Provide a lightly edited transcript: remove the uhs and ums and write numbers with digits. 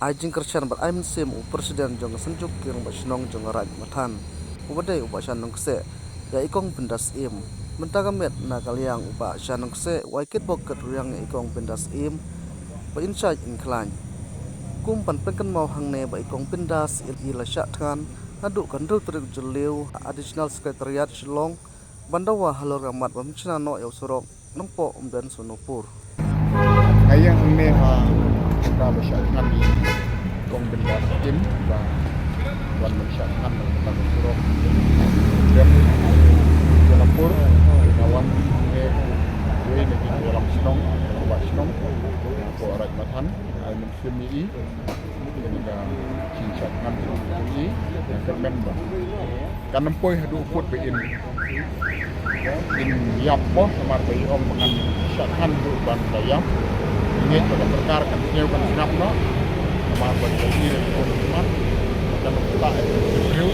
Ajing kersian bat aimin sim presiden jong senjuk kirang bat sinong jong raj matan. Ubadai upa shanong kse ya ikong pindas im. Mentagamet na kaliang upa shanong kse waikit boket riang ikong pindas im. Ba inside incline. Kumpan penkan mau hangne ba ikong pindas ila syatkan. Aduk kandul terik juliu additional secretariat Shillong. Bandawa halor ramat bamchina no yaw surok nempo umdan sunupur. Ngayang ini kita bersyatkan di kong benda tim dan buat bersyatkan tentang surok dan Jalapur kawan gue lagi dalam senong buat senong untuk orang matan almin filmi ini dah cincatkan filmi yang member kan empoi hadu put be in yapo samar be om dengan syatkan tu ban dayam ini pada perkara kan nyew kan snap no sama ban jadi pun teman dan tak review